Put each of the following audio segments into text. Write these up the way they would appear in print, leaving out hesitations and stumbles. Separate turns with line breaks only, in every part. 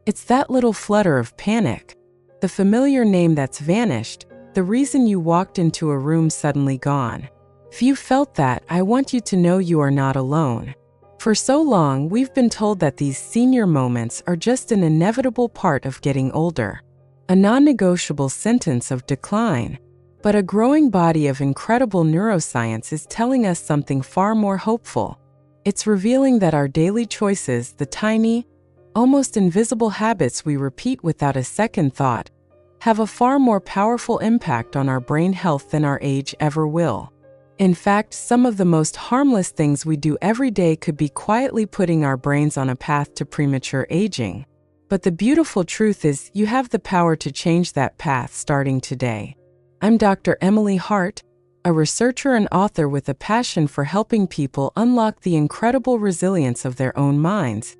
It's that little flutter of panic, the familiar name that's vanished, the reason you walked into a room suddenly gone. If you felt that, I want you to know you are not alone. For so long, we've been told that these senior moments are just an inevitable part of getting older, a non-negotiable sentence of decline. But a growing body of incredible neuroscience is telling us something far more hopeful. It's revealing that our daily choices, the tiny, almost invisible habits we repeat without a second thought, have a far more powerful impact on our brain health than our age ever will. In fact, some of the most harmless things we do every day could be quietly putting our brains on a path to premature aging. But the beautiful truth is, you have the power to change that path starting today. I'm Dr. Emily Hart, a researcher and author with a passion for helping people unlock the incredible resilience of their own minds.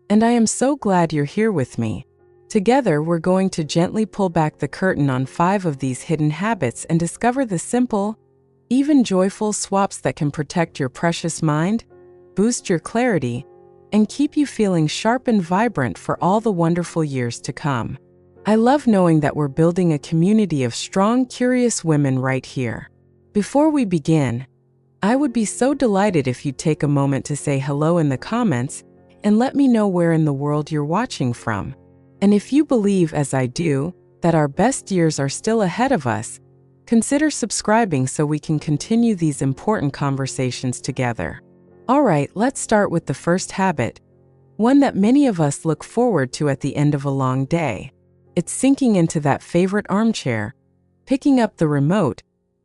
And I am so glad you're here with me. Together, we're going to gently pull back the curtain on 5 of these hidden habits and discover the simple, even joyful swaps that can protect your precious mind, boost your clarity, and keep you feeling sharp and vibrant for all the wonderful years to come. I love knowing that we're building a community of strong, curious women right here. Before we begin, I would be so delighted if you'd take a moment to say hello in the comments and let me know where in the world you're watching from. And if you believe, as I do, that our best years are still ahead of us, consider subscribing so we can continue these important conversations together. All right, let's start with the first habit, one that many of us look forward to at the end of a long day. It's sinking into that favorite armchair, picking up the remote,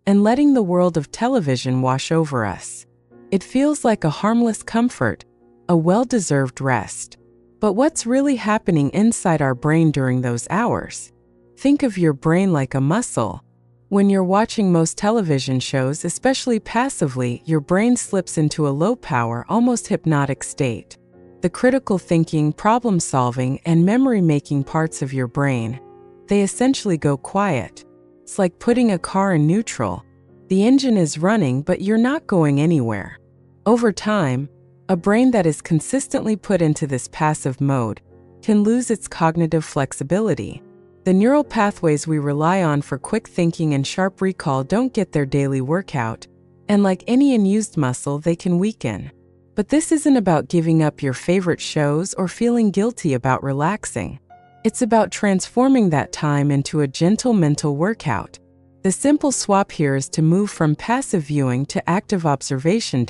and letting the world of television wash over us. It feels like a harmless comfort, a well-deserved rest. But what's really happening inside our brain during those hours? Think of your brain like a muscle. When you're watching most television shows, especially passively, your brain slips into a low-power, almost hypnotic state. The critical thinking, problem-solving, and memory-making parts of your brain, they essentially go quiet. It's like putting a car in neutral. The engine is running, but you're not going anywhere. Over time, a brain that is consistently put into this passive mode can lose its cognitive flexibility. The neural pathways we rely on for quick thinking and sharp recall don't get their daily workout, and like any unused muscle, they can weaken. But this isn't about giving up your favorite shows or feeling guilty about relaxing. It's about transforming that time into a gentle mental workout. The simple swap here is to move from passive viewing to active observation.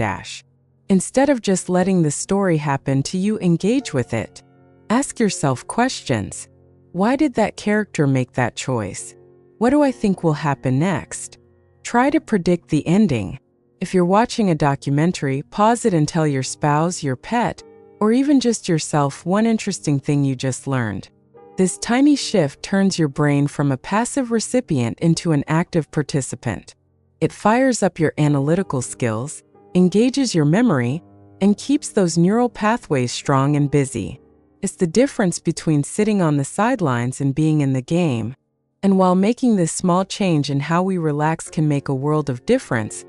Instead of just letting the story happen to you, engage with it. Ask yourself questions. Why did that character make that choice? What do I think will happen next? Try to predict the ending. If you're watching a documentary, pause it and tell your spouse, your pet, or even just yourself one interesting thing you just learned. This tiny shift turns your brain from a passive recipient into an active participant. It fires up your analytical skills, engages your memory, and keeps those neural pathways strong and busy. It's the difference between sitting on the sidelines and being in the game. And while making this small change in how we relax can make a world of difference,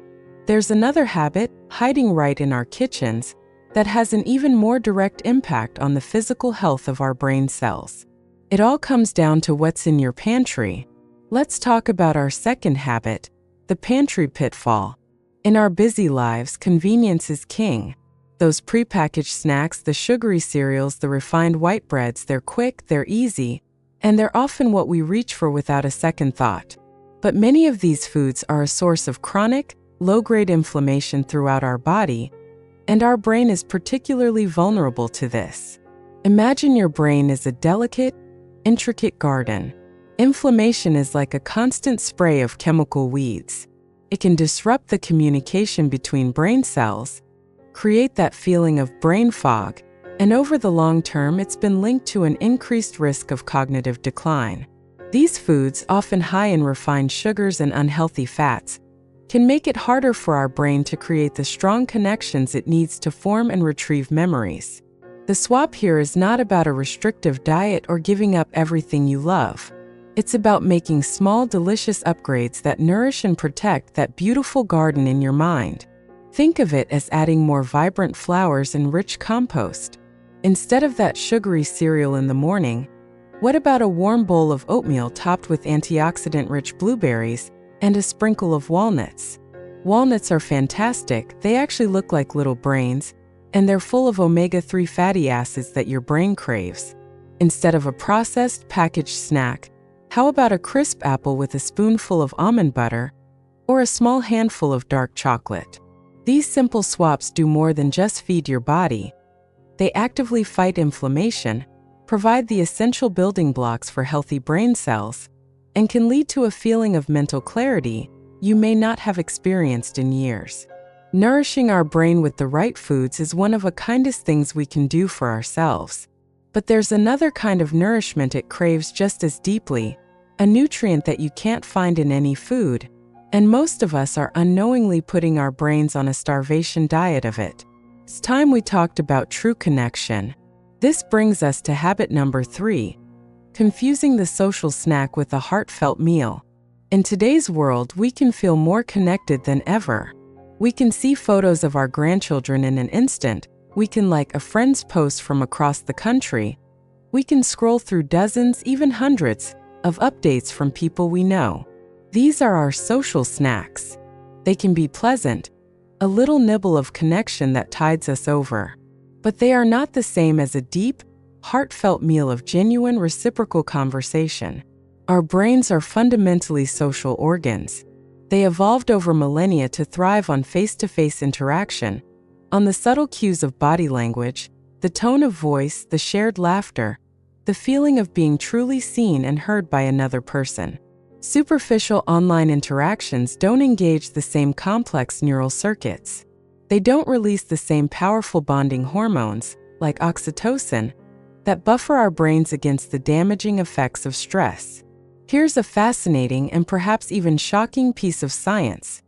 there's another habit, hiding right in our kitchens, that has an even more direct impact on the physical health of our brain cells. It all comes down to what's in your pantry. Let's talk about our second habit, the pantry pitfall. In our busy lives, convenience is king. Those prepackaged snacks, the sugary cereals, the refined white breads, they're quick, they're easy, and they're often what we reach for without a second thought. But many of these foods are a source of chronic, low-grade inflammation throughout our body, and our brain is particularly vulnerable to this. Imagine your brain is a delicate, intricate garden. Inflammation is like a constant spray of chemical weeds. It can disrupt the communication between brain cells, create that feeling of brain fog, and over the long term, it's been linked to an increased risk of cognitive decline. These foods, often high in refined sugars and unhealthy fats, can make it harder for our brain to create the strong connections it needs to form and retrieve memories. The swap here is not about a restrictive diet or giving up everything you love. It's about making small, delicious upgrades that nourish and protect that beautiful garden in your mind. Think of it as adding more vibrant flowers and rich compost. Instead of that sugary cereal in the morning, what about a warm bowl of oatmeal topped with antioxidant-rich blueberries and a sprinkle of walnuts? Walnuts are fantastic. They actually look like little brains, and they're full of omega-3 fatty acids that your brain craves. Instead of a processed, packaged snack, how about a crisp apple with a spoonful of almond butter or a small handful of dark chocolate? These simple swaps do more than just feed your body. They actively fight inflammation, provide the essential building blocks for healthy brain cells, and can lead to a feeling of mental clarity you may not have experienced in years. Nourishing our brain with the right foods is one of the kindest things we can do for ourselves. But there's another kind of nourishment it craves just as deeply, a nutrient that you can't find in any food, and most of us are unknowingly putting our brains on a starvation diet of it. It's time we talked about true connection. This brings us to habit number 3, confusing the social snack with a heartfelt meal. In today's world, we can feel more connected than ever. We can see photos of our grandchildren in an instant. We can like a friend's post from across the country. We can scroll through dozens, even hundreds, of updates from people we know. These are our social snacks. They can be pleasant, a little nibble of connection that tides us over. But they are not the same as a deep, heartfelt meal of genuine reciprocal conversation. Our brains are fundamentally social organs. They evolved over millennia to thrive on face-to-face interaction, on the subtle cues of body language, the tone of voice, the shared laughter, the feeling of being truly seen and heard by another person. Superficial online interactions don't engage the same complex neural circuits. They don't release the same powerful bonding hormones, like oxytocin, that buffer our brains against the damaging effects of stress. Here's a fascinating and perhaps even shocking piece of science.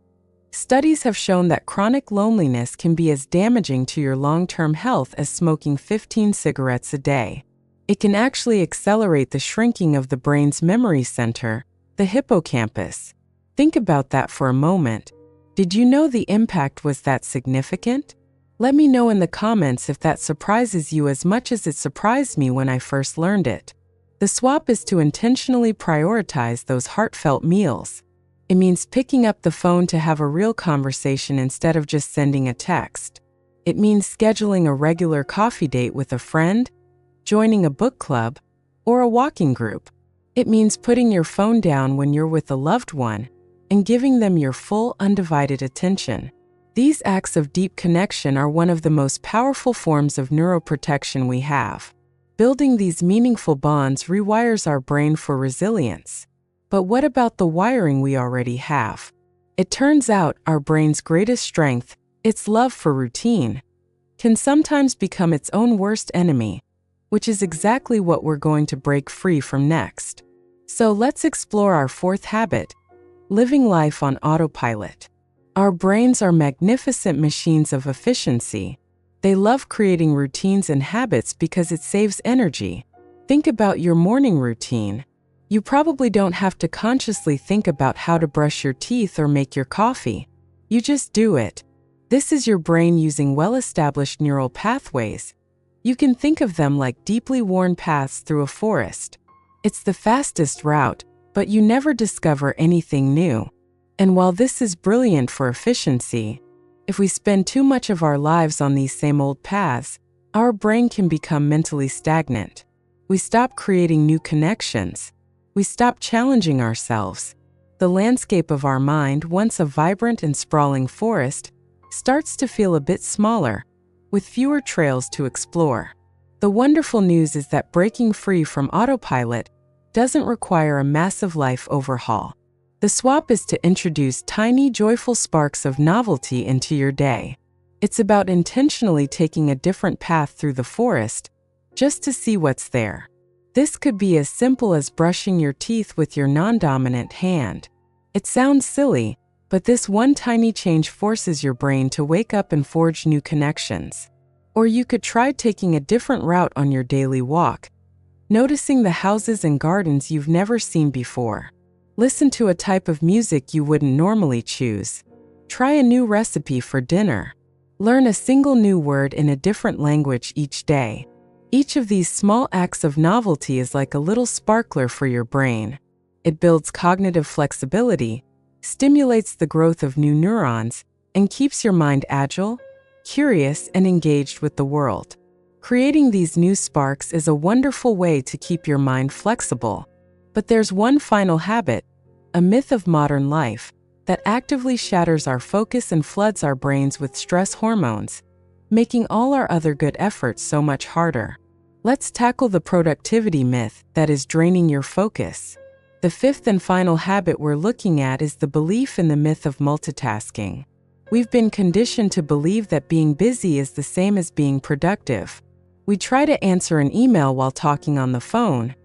Studies have shown that chronic loneliness can be as damaging to your long-term health as smoking 15 cigarettes a day. It can actually accelerate the shrinking of the brain's memory center, the hippocampus. Think about that for a moment. Did you know the impact was that significant? Let me know in the comments if that surprises you as much as it surprised me when I first learned it. The swap is to intentionally prioritize those heartfelt meals. It means picking up the phone to have a real conversation instead of just sending a text. It means scheduling a regular coffee date with a friend, joining a book club, or a walking group. It means putting your phone down when you're with a loved one and giving them your full, undivided attention. These acts of deep connection are one of the most powerful forms of neuroprotection we have. Building these meaningful bonds rewires our brain for resilience. But what about the wiring we already have? It turns out our brain's greatest strength, its love for routine, can sometimes become its own worst enemy, which is exactly what we're going to break free from next. So let's explore our 4th habit, living life on autopilot. Our brains are magnificent machines of efficiency. They love creating routines and habits because it saves energy. Think about your morning routine. You probably don't have to consciously think about how to brush your teeth or make your coffee. You just do it. This is your brain using well-established neural pathways. You can think of them like deeply worn paths through a forest. It's the fastest route, but you never discover anything new. And while this is brilliant for efficiency, if we spend too much of our lives on these same old paths, our brain can become mentally stagnant. We stop creating new connections. We stop challenging ourselves. The landscape of our mind, once a vibrant and sprawling forest, starts to feel a bit smaller, with fewer trails to explore. The wonderful news is that breaking free from autopilot doesn't require a massive life overhaul. The swap is to introduce tiny, joyful sparks of novelty into your day. It's about intentionally taking a different path through the forest, just to see what's there. This could be as simple as brushing your teeth with your non-dominant hand. It sounds silly, but this one tiny change forces your brain to wake up and forge new connections. Or you could try taking a different route on your daily walk, noticing the houses and gardens you've never seen before. Listen to a type of music you wouldn't normally choose. Try a new recipe for dinner. Learn a single new word in a different language each day. Each of these small acts of novelty is like a little sparkler for your brain. It builds cognitive flexibility, stimulates the growth of new neurons, and keeps your mind agile, curious, and engaged with the world. Creating these new sparks is a wonderful way to keep your mind flexible. But there's one final habit, a myth of modern life, that actively shatters our focus and floods our brains with stress hormones, making all our other good efforts so much harder. Let's tackle the productivity myth that is draining your focus. The fifth and final habit we're looking at is the belief in the myth of multitasking. We've been conditioned to believe that being busy is the same as being productive. We try to answer an email while talking on the phone,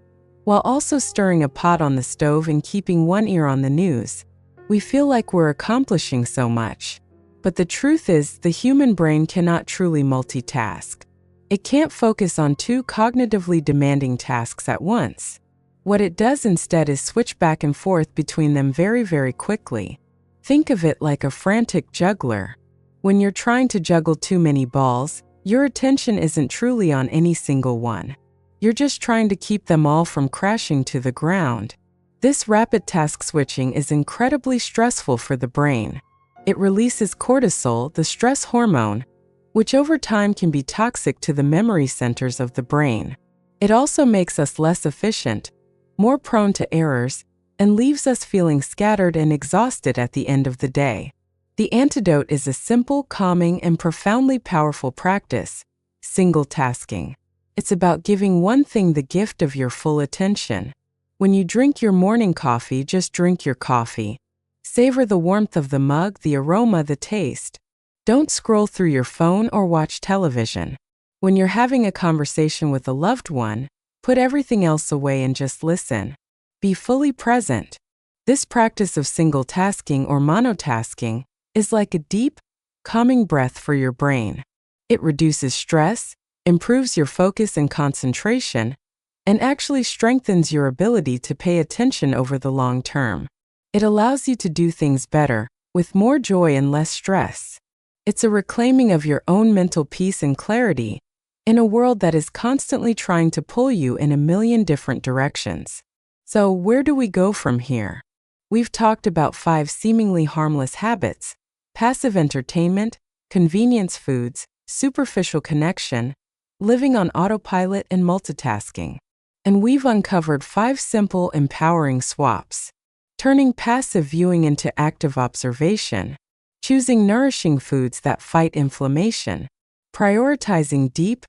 while also stirring a pot on the stove and keeping one ear on the news. We feel like we're accomplishing so much. But the truth is, the human brain cannot truly multitask. It can't focus on two cognitively demanding tasks at once. What it does instead is switch back and forth between them very, very quickly. Think of it like a frantic juggler. When you're trying to juggle too many balls, your attention isn't truly on any single one. You're just trying to keep them all from crashing to the ground. This rapid task switching is incredibly stressful for the brain. It releases cortisol, the stress hormone, which over time can be toxic to the memory centers of the brain. It also makes us less efficient, more prone to errors, and leaves us feeling scattered and exhausted at the end of the day. The antidote is a simple, calming, and profoundly powerful practice: single tasking. It's about giving one thing the gift of your full attention. When you drink your morning coffee, just drink your coffee. Savor the warmth of the mug, the aroma, the taste. Don't scroll through your phone or watch television. When you're having a conversation with a loved one, put everything else away and just listen. Be fully present. This practice of single tasking or monotasking is like a deep, calming breath for your brain. It reduces stress, improves your focus and concentration, and actually strengthens your ability to pay attention over the long term. It allows you to do things better, with more joy and less stress. It's a reclaiming of your own mental peace and clarity in a world that is constantly trying to pull you in a million different directions. So, where do we go from here? We've talked about 5 seemingly harmless habits: passive entertainment, convenience foods, superficial connection, living on autopilot, and multitasking. And we've uncovered 5 simple, empowering swaps: turning passive viewing into active observation, choosing nourishing foods that fight inflammation, prioritizing deep,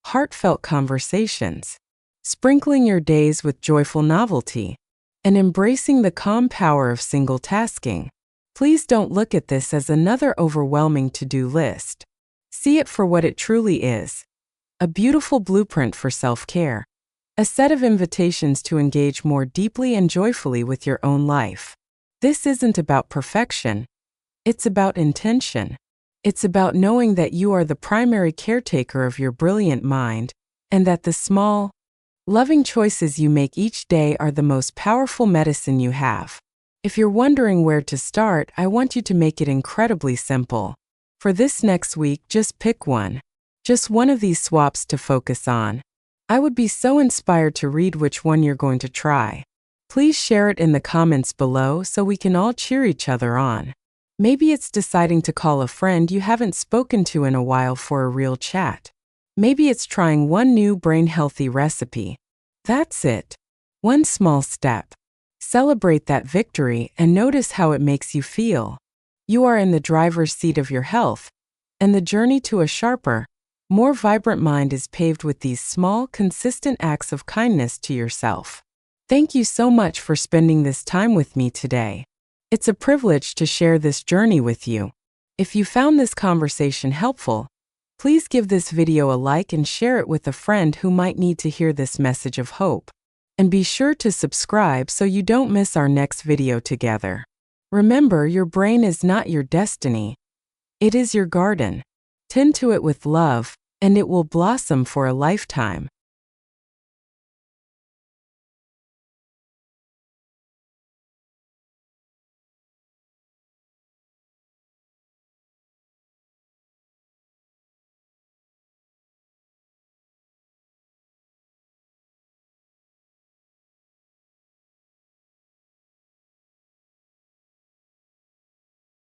heartfelt conversations, sprinkling your days with joyful novelty, and embracing the calm power of single tasking. Please don't look at this as another overwhelming to-do list. See it for what it truly is: a beautiful blueprint for self-care, a set of invitations to engage more deeply and joyfully with your own life. This isn't about perfection, it's about intention. It's about knowing that you are the primary caretaker of your brilliant mind, and that the small, loving choices you make each day are the most powerful medicine you have. If you're wondering where to start, I want you to make it incredibly simple. For this next week, just pick one. Just one of these swaps to focus on. I would be so inspired to read which one you're going to try. Please share it in the comments below so we can all cheer each other on. Maybe it's deciding to call a friend you haven't spoken to in a while for a real chat. Maybe it's trying one new brain-healthy recipe. That's it. One small step. Celebrate that victory and notice how it makes you feel. You are in the driver's seat of your health, and the journey to a sharper, more vibrant mind is paved with these small, consistent acts of kindness to yourself. Thank you so much for spending this time with me today. It's a privilege to share this journey with you. If you found this conversation helpful, please give this video a like and share it with a friend who might need to hear this message of hope. And be sure to subscribe so you don't miss our next video together. Remember, your brain is not your destiny. It is your garden. Tend to it with love, and it will blossom for a lifetime.